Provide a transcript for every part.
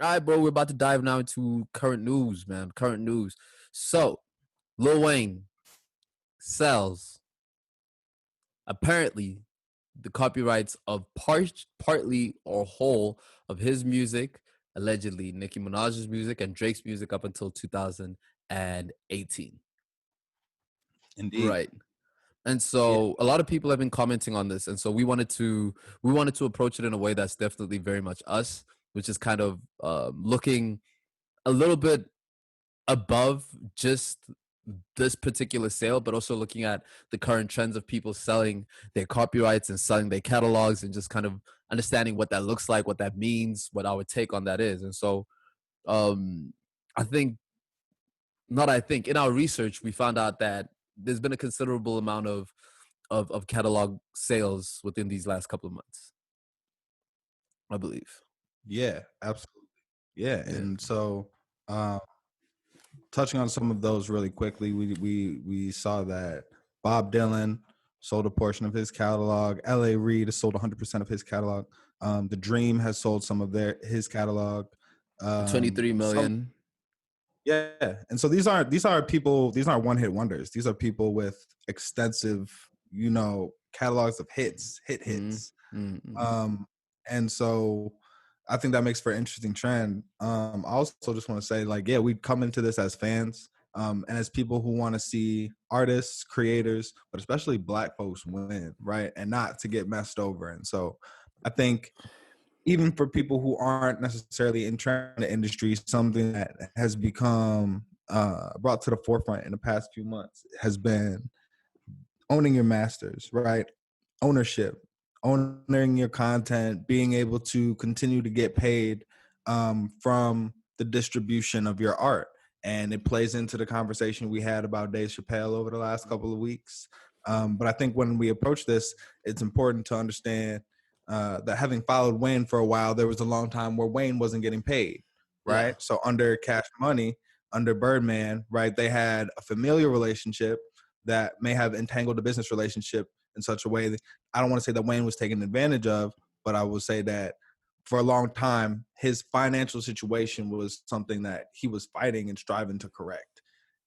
All right, bro, we're about to dive now into current news, man. Current news. So, Lil Wayne sells apparently the copyrights of partly or whole of his music, allegedly Nicki Minaj's music and Drake's music up until 2018. Indeed. Right. And Yeah. so a lot of people have been commenting on this, and so we wanted to approach it in a way that's definitely very much us, which is kind of looking a little bit above just this particular sale, but also looking at the current trends of people selling their copyrights and selling their catalogs and just kind of understanding what that looks like, what that means, what our take on that is. And so um I think not I think in our research we found out that there's been a considerable amount of catalog sales within these last couple of months, I believe. Yeah, absolutely. Yeah. Yeah. And so um touching on some of those really quickly, we saw that Bob Dylan sold a portion of his catalog. L.A. Reid has sold 100% of his catalog. The Dream has sold some of his catalog. 23 Some million. Yeah, and so these aren't one hit wonders. These are people with extensive, catalogs of Mm, hits. mm, mm. Um, and so I think that makes for an interesting trend. I also just want to say, like, yeah, we come into this as fans, and as people who want to see artists, creators, but especially Black folks win, right, and not to get messed over. And so I think even for people who aren't necessarily in the industry, something that has become brought to the forefront in the past few months has been owning your masters, right? Ownership, owning your content, being able to continue to get paid from the distribution of your art. And it plays into the conversation we had about Dave Chappelle over the last couple of weeks. But I think when we approach this, it's important to understand that having followed Wayne for a while, there was a long time where Wayne wasn't getting paid, Yeah. right? So under Cash Money, under Birdman, right, they had a familiar relationship that may have entangled the business relationship in such a way that I don't want to say that Wayne was taken advantage of, but I will say that for a long time, his financial situation was something that he was fighting and striving to correct.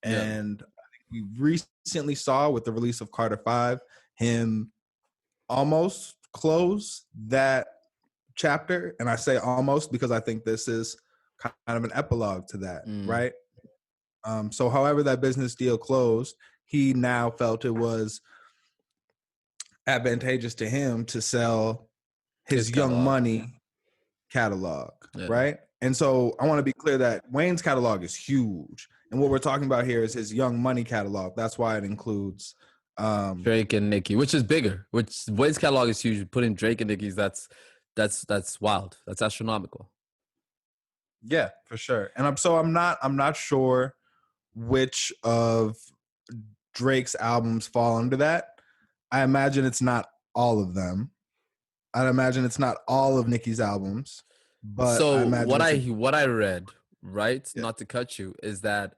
Yeah. And I think we recently saw with the release of Carter 5, him almost close that chapter. And I say almost because I think this is kind of an epilogue to that, Mm. right? So however that business deal closed, he now felt it was advantageous to him to sell His his Young catalog. Money catalog, Yeah. right? And so I want to be clear that Wayne's catalog is huge. And what we're talking about here is his Young Money catalog. That's why it includes Drake and Nicki, which is bigger. Which Wade's catalog is huge. Putting Drake and Nicki's, that's wild. That's astronomical. yeah, for sure. And I'm not sure which of Drake's albums fall under that. I imagine it's not all of them. I'd imagine it's not all of Nicki's albums, but I So imagine it's a what I read, right? yeah. Not to cut you, is that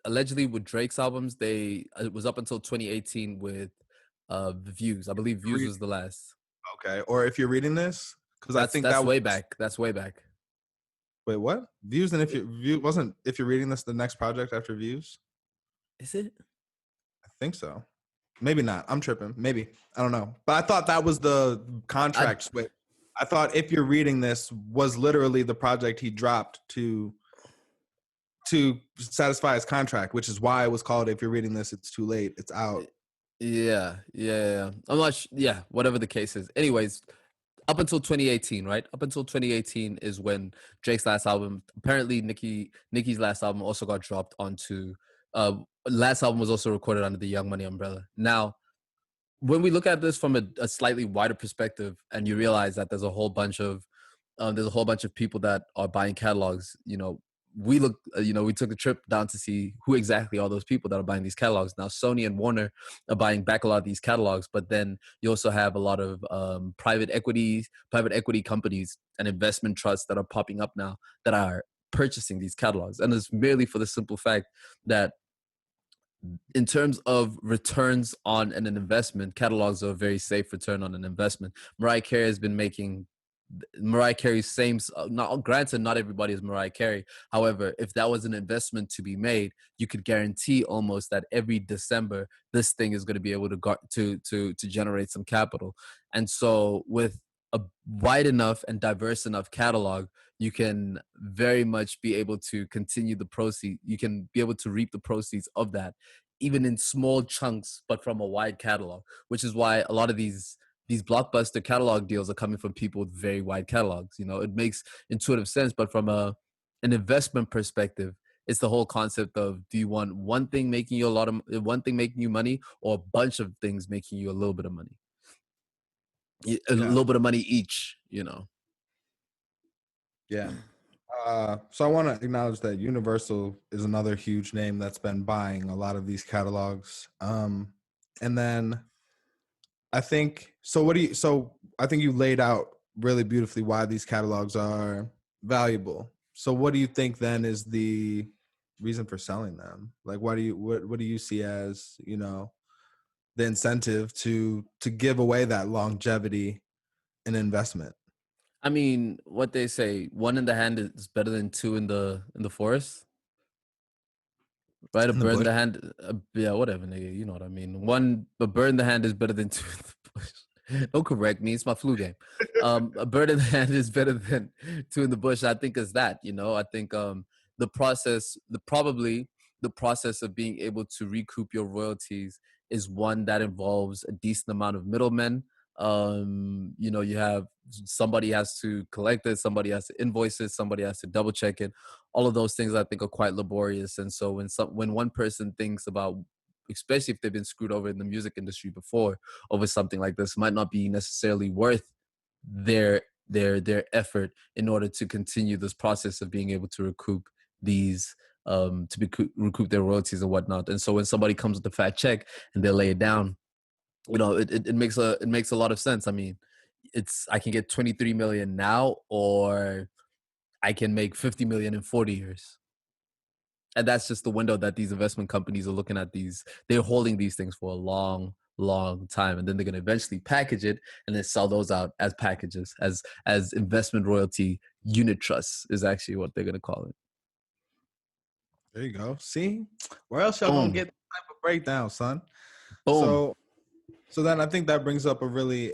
allegedly with Drake's albums, it was up until 2018 with Views. I believe Views was the last. Okay, or if you're reading this, because I think That's that was way back. That's way back. wait, what? Views and if you're reading this the next project after Views? Is it? I think so. Maybe not. I'm tripping. Maybe. I don't know. But I thought that was the I contract switch. I thought if you're reading this was literally the project he dropped to satisfy his contract, which is why it was called If You're Reading This, It's Too Late. It's out. yeah. I'm not. Yeah, whatever the case is. Anyways, up until 2018, right? Up until 2018 is when Drake's last album. Apparently, Nicki's last album also got dropped onto. Last album was also recorded under the Young Money umbrella. Now, when we look at this from a slightly wider perspective, and you realize that there's a whole bunch of people that are buying catalogs. We took a trip down to see who exactly are those people that are buying these catalogs. Now, Sony and Warner are buying back a lot of these catalogs, but then you also have a lot of private equity companies and investment trusts that are popping up now that are purchasing these catalogs, and it's merely for the simple fact that in terms of returns on an investment, catalogs are a very safe return on an investment. Mariah Carey has been making Mariah Carey's same. Not granted, not everybody is Mariah Carey. However, if that was an investment to be made, you could guarantee almost that every December this thing is going to be able to generate some capital. And so with a wide enough and diverse enough catalog, you can very much be able to continue the proceed. You can be able to reap the proceeds of that, even in small chunks, but from a wide catalog. Which is why a lot of these blockbuster catalog deals are coming from people with very wide catalogs. You know, it makes intuitive sense, but from an investment perspective, it's the whole concept of, do you want one thing making you one thing making you money, or a bunch of things making you a little bit of money, a Yeah. little bit of money each, you know? Yeah. So I want to acknowledge that Universal is another huge name that's been buying a lot of these catalogs. And then I think so. So I think you laid out really beautifully why these catalogs are valuable. So what do you think then is the reason for selling them? Like, what do you see as, the incentive to give away that longevity and investment? I mean, what they say, one in the hand is better than two in the forest, right? A In the bird in bush. the hand, yeah, whatever, nigga. You know what I mean. A bird in the hand is better than two in the bush. Don't correct me. It's my flu game. A bird in the hand is better than two in the bush. I think is that, you know. I think the process, probably the process of being able to recoup your royalties is one that involves a decent amount of middlemen. You know, you have somebody has to collect it, somebody has to invoice it, somebody has to double check it. All of those things I think are quite laborious. And so when one person thinks about, especially if they've been screwed over in the music industry before over something like this, might not be necessarily worth their effort in order to continue this process of being able to recoup these recoup their royalties and whatnot. And so when somebody comes with a fat check and they lay it down, you know, it makes a lot of sense. I mean, I can get 23 million now, or I can make 50 million in 40 years. And that's just the window that these investment companies are looking at. They're holding these things for a long time, and then they're going to eventually package it and then sell those out as packages, as investment royalty unit trusts is actually what they're going to call it. There you go. See, where else y'all gonna Boom. get that type of breakdown, son? Boom. So then I think that brings up a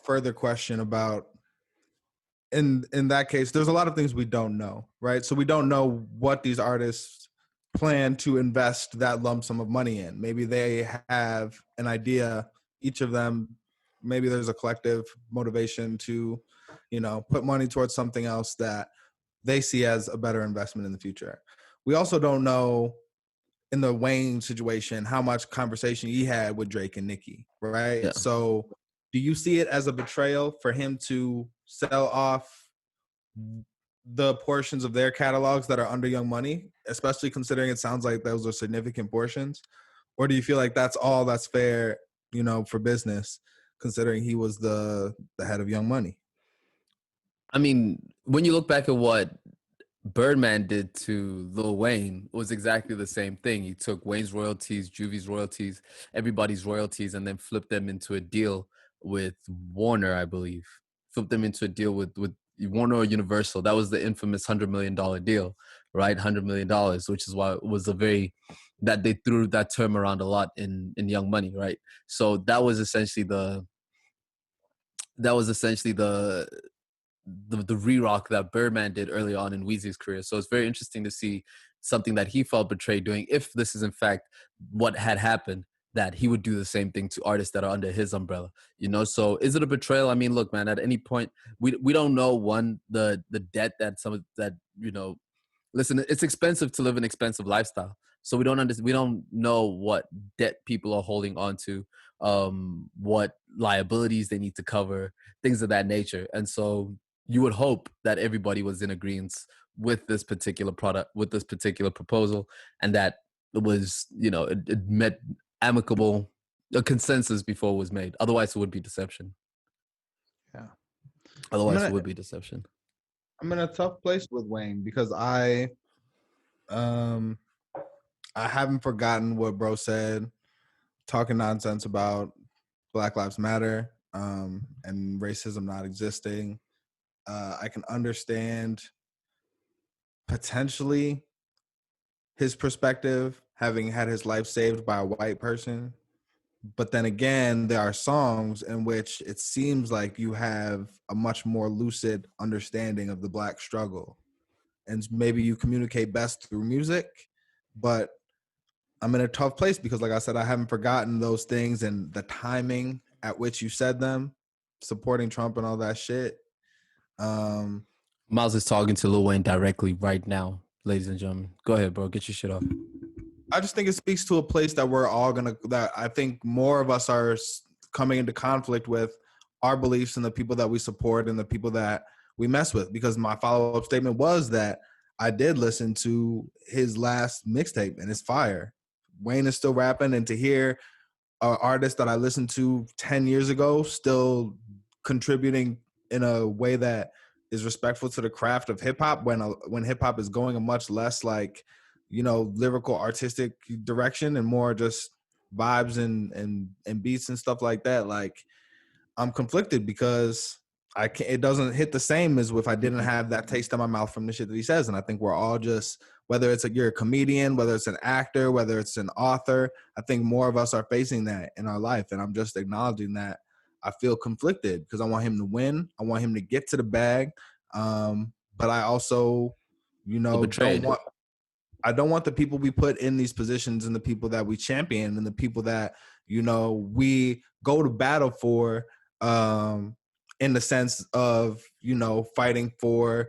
further question about, in that case, there's a lot of things we don't know, right? So we don't know what these artists plan to invest that lump sum of money in. Maybe they have an idea, each of them, maybe there's a collective motivation to, put money towards something else that they see as a better investment in the future. We also don't know, in the Wayne situation, how much conversation he had with Drake and Nicki, right? Yeah. So do you see it as a betrayal for him to sell off the portions of their catalogs that are under Young Money, especially considering it sounds like those are significant portions? Or do you feel like that's all that's fair, for business, considering he was the head of Young Money? I mean, when you look back at what Birdman did to Lil Wayne, it was exactly the same thing. He took Wayne's royalties, Juvie's royalties, everybody's royalties, and then flipped them into a deal with Warner, I believe. Flipped them into a deal with Warner or Universal. That was the infamous $100 million deal, right? $100 million, which is why it was that they threw that term around a lot in Young Money, right? So that was essentially the re-rock that Birdman did early on in Weezy's career. So it's very interesting to see something that he felt betrayed doing, if this is in fact what had happened, that he would do the same thing to artists that are under his umbrella. You know, so is it a betrayal? I mean, look, man, at any point, we don't know, the debt that listen, it's expensive to live an expensive lifestyle. So we don't know what debt people are holding on to, what liabilities they need to cover, things of that nature. And so you would hope that everybody was in agreement with this particular product, with this particular proposal, and that it was, it met amicable a consensus before it was made. Otherwise, it would be deception. Yeah. Otherwise, it would be deception. I'm in a tough place with Wayne because I haven't forgotten what bro said, talking nonsense about Black Lives Matter, and racism not existing. I can understand potentially his perspective, having had his life saved by a white person. But then again, there are songs in which it seems like you have a much more lucid understanding of the Black struggle. And maybe you communicate best through music, but I'm in a tough place because, like I said, I haven't forgotten those things and the timing at which you said them, supporting Trump and all that shit. Miles is talking to Lil Wayne directly right now, ladies and gentlemen. Go ahead, bro. Get your shit off. I just think it speaks to a place that we're all that I think more of us are coming into conflict with our beliefs and the people that we support and the people that we mess with. Because my follow-up statement was that I did listen to his last mixtape and it's fire. Wayne is still rapping, and to hear an artist that I listened to 10 years ago still contributing in a way that is respectful to the craft of hip hop when hip hop is going a much less like, you know, lyrical artistic direction and more just vibes and beats and stuff like that. Like, I'm conflicted because I can't, it doesn't hit the same as if I didn't have that taste in my mouth from the shit that he says. And I think we're all just, whether it's you're a comedian, whether it's an actor, whether it's an author, I think more of us are facing that in our life. And I'm just acknowledging that I feel conflicted because I want him to win. I want him to get to the bag. But I also, you know, I don't want the people we put in these positions and the people that we champion and the people that, you know, we go to battle for, in the sense of, you know, fighting for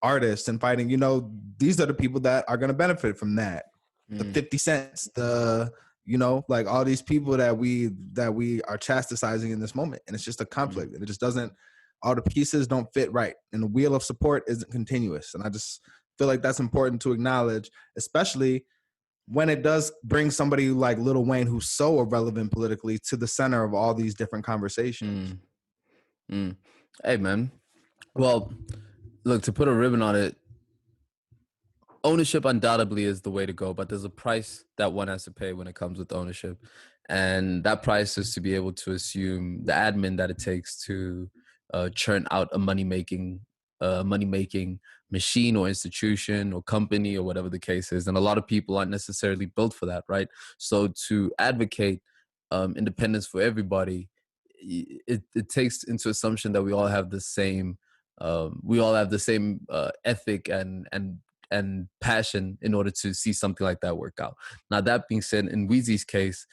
artists and fighting, you know, these are the people that are going to benefit from that. The 50 cents, the, you know, like all these people that we are chastising in this moment. And it's just a conflict and it just doesn't, all the pieces don't fit right. And the wheel of support isn't continuous. And I just feel like that's important to acknowledge, especially when it does bring somebody like Lil Wayne, who's so irrelevant politically, to the center of all these different conversations. Hey, man. Well, look, to put a ribbon on it, ownership undoubtedly is the way to go, but there's a price that one has to pay when it comes with ownership. And that price is to be able to assume the admin that it takes to churn out a money-making machine or institution or company or whatever the case is. And a lot of people aren't necessarily built for that, right? So to advocate independence for everybody, it takes into assumption that we all have the same ethic and passion in order to see something like that work out. Now, that being said, in Weezy's case,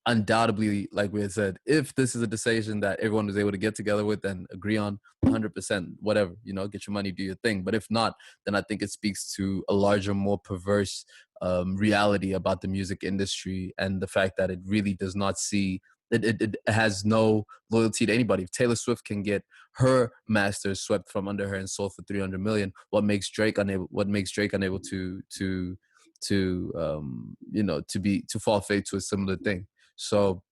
undoubtedly, like we had said, if this is a decision that everyone was able to get together with and agree on 100%, whatever, you know, get your money, do your thing. But if not, then I think it speaks to a larger, more perverse reality about the music industry and the fact that it really does not see it has no loyalty to anybody. If Taylor Swift can get her masters swept from under her and sold for 300 million, what makes Drake unable to fall fate to a similar thing? So,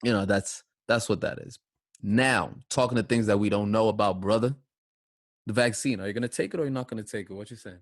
you know, that's what that is. Now, talking to things that we don't know about, brother, the vaccine. Are you gonna take it or you're not gonna take it? What you saying?